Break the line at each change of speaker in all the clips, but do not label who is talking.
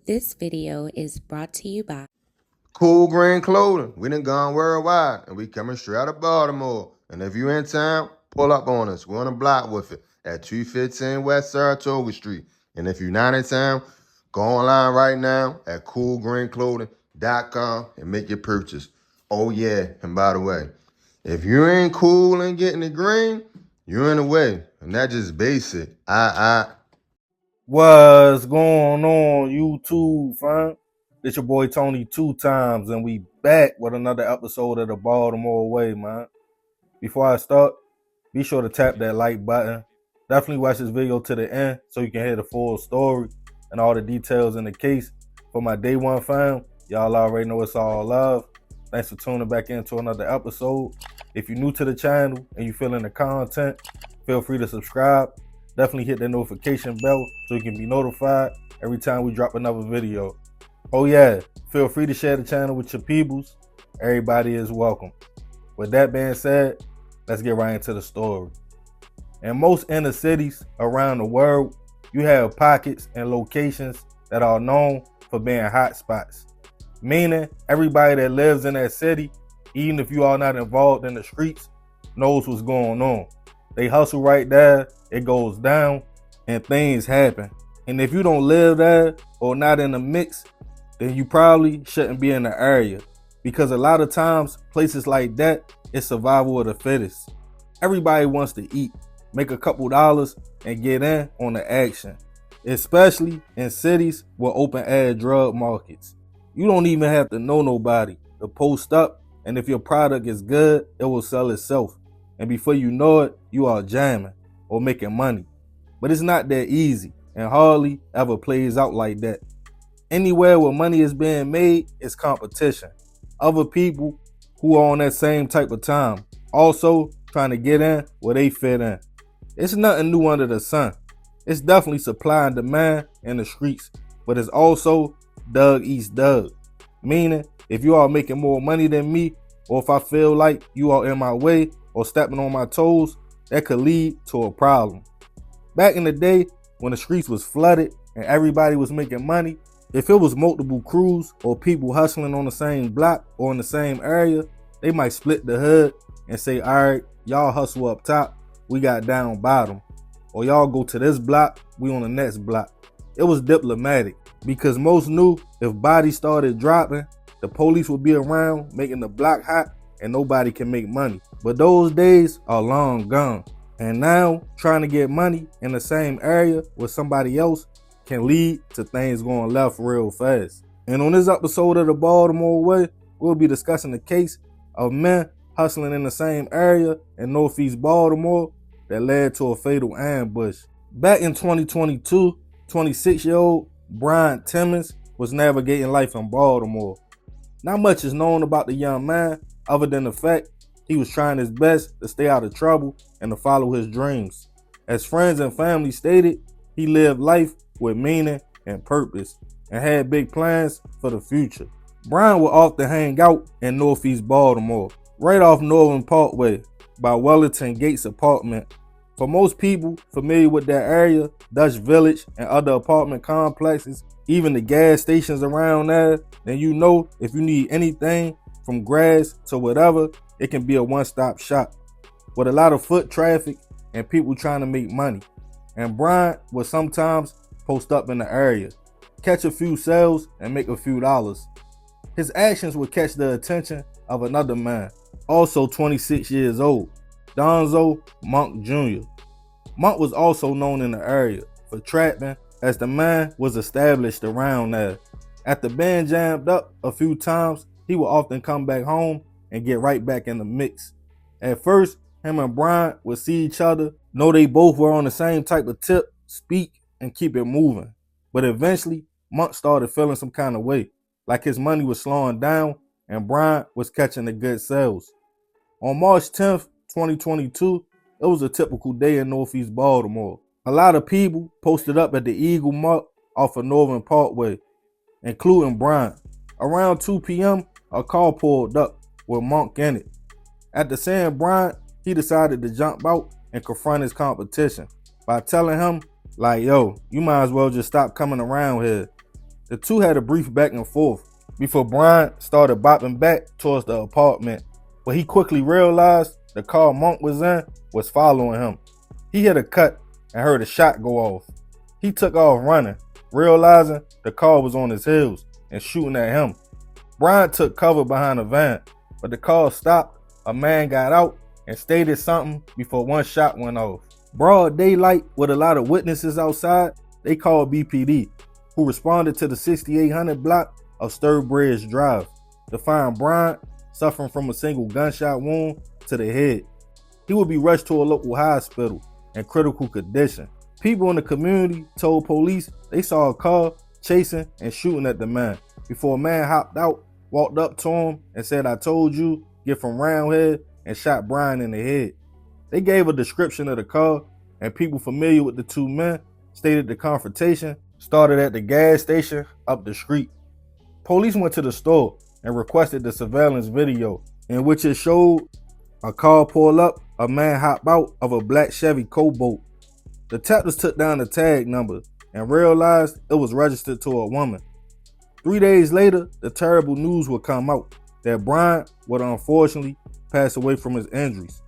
This video is brought to you by
Cool Green Clothing. We done gone worldwide, and we coming straight out of Baltimore. And if you in town, pull up on us. We're on the block with it at 215 West Saratoga Street. And if you're not in town, go online right now at coolgreenclothing.com and make your purchase. Oh yeah, and by the way, if you ain't cool and getting the green, you're in the way. And that's just basic.
What's going on, YouTube, fam? It's your boy Tony 2 times, and we back with another episode of the Baltimore Way, man. Before I start, be sure to tap that like button. Definitely watch this video to the end so you can hear the full story and all the details in the case. For my day one fam, y'all already know it's all love. Thanks for tuning back into another episode. If you're new to the channel and you feeling the content, feel free to subscribe. Definitely hit that notification bell so you can be notified every time we drop another video. Oh yeah, feel free to share the channel with your peoples. Everybody is welcome. With that being said, let's get right into the story. In most inner cities around the world, you have pockets and locations that are known for being hot spots. Meaning everybody that lives in that city, even if you are not involved in the streets, knows what's going on. They hustle right there, it goes down, and things happen. And if you don't live there or not in the mix, then you probably shouldn't be in the area. Because a lot of times, places like that, it's survival of the fittest. Everybody wants to eat, make a couple dollars, and get in on the action. Especially in cities with open air drug markets. You don't even have to know nobody to post up, and if your product is good, it will sell itself. And before you know it, you are jamming or making money. But it's not that easy and hardly ever plays out like that. Anywhere where money is being made is competition. Other people who are on that same type of time also trying to get in where they fit in. It's nothing new under the sun. It's definitely supply and demand in the streets, but it's also Doug eats Doug. Meaning, if you are making more money than me, or if I feel like you are in my way or stepping on my toes, that could lead to a problem. Back in the day, when the streets was flooded and everybody was making money, if it was multiple crews or people hustling on the same block or in the same area, they might split the hood and say, all right, y'all hustle up top, we got down bottom. Or y'all go to this block, we on the next block. It was diplomatic because most knew if bodies started dropping, the police would be around making the block hot and nobody can make money. But those days are long gone. And now trying to get money in the same area with somebody else can lead to things going left real fast. And on this episode of the Baltimore Way, we'll be discussing the case of men hustling in the same area in Northeast Baltimore that led to a fatal ambush. Back in 2022, 26-year-old Brian Timmons was navigating life in Baltimore. Not much is known about the young man other than the fact he was trying his best to stay out of trouble and to follow his dreams. As friends and family stated, he lived life with meaning and purpose and had big plans for the future. Brian would often hang out in Northeast Baltimore, right off Northern Parkway by Wellington Gates apartment. For most people familiar with that area, Dutch Village and other apartment complexes, even the gas stations around there, then you know if you need anything from grass to whatever, it can be a one-stop shop with a lot of foot traffic and people trying to make money. And Brian would sometimes post up in the area, catch a few sales and make a few dollars. His actions would catch the attention of another man, also 26 years old, Donzo Monk Jr. Monk was also known in the area for trapping, as the man was established around there. After being jammed up a few times, he would often come back home and get right back in the mix. At first, him and Brian would see each other, know they both were on the same type of tip, speak, and keep it moving. But eventually, Monk started feeling some kind of way, like his money was slowing down and Brian was catching the good sales. On March 10th, 2022, it was a typical day in Northeast Baltimore. A lot of people posted up at the Eagle Mark off of Northern Parkway, including Brian. Around 2 p.m., a car pulled up with Monk in it. After seeing Brian, he decided to jump out and confront his competition by telling him, like, yo, you might as well just stop coming around here. The two had a brief back and forth before Bryant started bopping back towards the apartment, but he quickly realized the car Monk was in was following him. He hit a cut and heard a shot go off. He took off running, realizing the car was on his heels and shooting at him. Bryant took cover behind a van, but the car stopped. A man got out and stated something before one shot went off. Broad daylight with a lot of witnesses outside, they called BPD, who responded to the 6800 block of Sturbridge Drive to find Bryant suffering from a single gunshot wound to the head. He would be rushed to a local hospital in critical condition. People in the community told police they saw a car chasing and shooting at the man before a man hopped out, walked up to him and said, "I told you, get from round here," and shot Bryant in the head. They gave a description of the car, and people familiar with the two men stated the confrontation started at the gas station up the street. Police went to the store and requested the surveillance video, in which it showed a car pull up, a man hop out of a black Chevy Cobalt. The detectives took down the tag number and realized it was registered to a woman. 3 days later, the terrible news would come out that Bryant would unfortunately pass away from his injuries.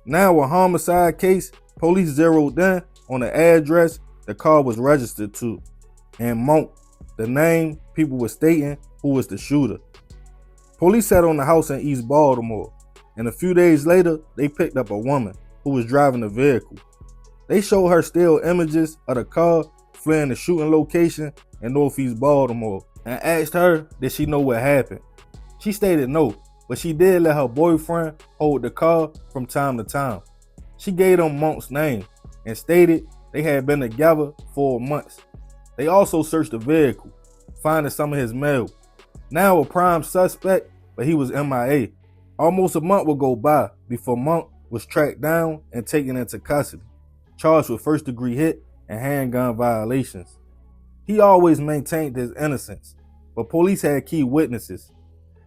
Now a homicide case, police zeroed in on the address the car was registered to, and Monk, the name people were stating who was the shooter. Police sat on the house in East Baltimore, and a few days later, they picked up a woman who was driving the vehicle. They showed her still images of the car fleeing the shooting location in Northeast Baltimore and asked her did she know what happened. She stated no, but she did let her boyfriend hold the car from time to time. She gave him Monk's name and stated they had been together for months. They also searched the vehicle, finding some of his mail. Now a prime suspect, but he was MIA. Almost a month would go by before Monk was tracked down and taken into custody, charged with first-degree hit and handgun violations. He always maintained his innocence, but police had key witnesses.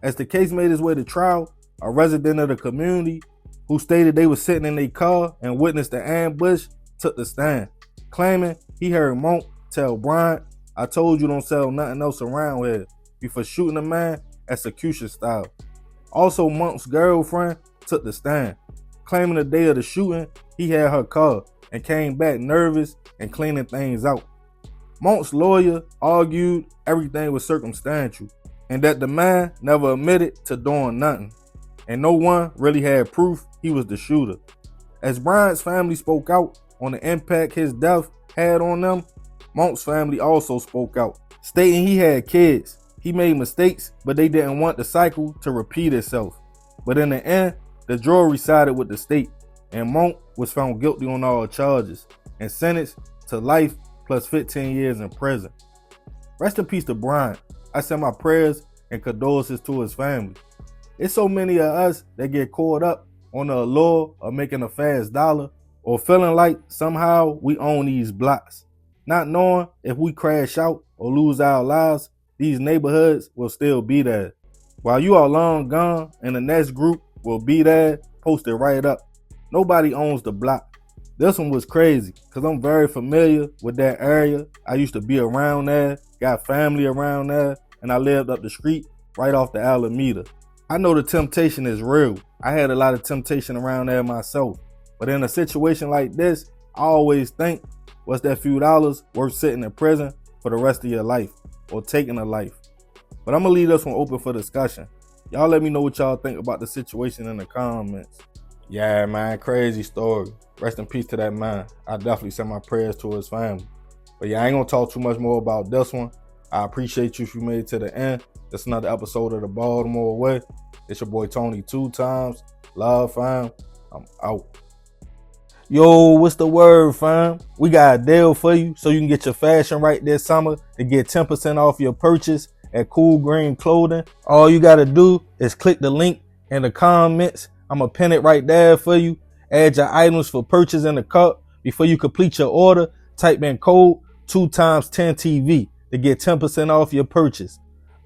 As the case made its way to trial, a resident of the community who stated they were sitting in their car and witnessed the ambush took the stand, claiming he heard Monk tell Bryant, "I told you don't sell nothing else around here," before shooting the man execution style. Also, Monk's girlfriend took the stand, claiming the day of the shooting he had her car and came back nervous and cleaning things out. Monk's lawyer argued everything was circumstantial and that the man never admitted to doing nothing, and no one really had proof he was the shooter. As Bryant's family spoke out on the impact his death had on them, Monk's family also spoke out, stating he had kids. He made mistakes, but they didn't want the cycle to repeat itself. But in the end, the jury sided with the state, and Monk was found guilty on all charges and sentenced to life plus 15 years in prison. Rest in peace to Bryant. I send my prayers and condolences to his family. It's so many of us that get caught up on the allure of making a fast dollar or feeling like somehow we own these blocks, not knowing if we crash out or lose our lives, these neighborhoods will still be there. While you are long gone and the next group will be there, posted right up. Nobody owns the block. This one was crazy because I'm very familiar with that area. I used to be around there, got family around there, and I lived up the street right off the Alameda. I know the temptation is real. I had a lot of temptation around there myself. But in a situation like this, I always think, what's that few dollars worth sitting in prison for the rest of your life or taking a life? But I'm going to leave this one open for discussion. Y'all let me know what y'all think about the situation in the comments. Yeah, man, crazy story. Rest in peace to that man. I definitely send my prayers to his family. But yeah, I ain't going to talk too much more about this one. I appreciate you if you made it to the end. This another episode of the Baltimore Way. It's your boy Tony 2 times. Love, fam. I'm out. Yo, what's the word, fam? We got a deal for you so you can get your fashion right this summer to get 10% off your purchase at Cool Green Clothing. All you got to do is click the link in the comments. I'm going to pin it right there for you. Add your items for purchase in the cart. Before you complete your order, type in code 2x10TV to get 10% off your purchase.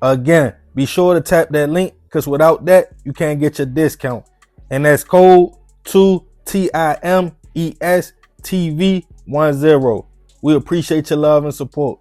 Again, be sure to tap that link because without that, you can't get your discount. And that's code 2TIMESTV10. We appreciate your love and support.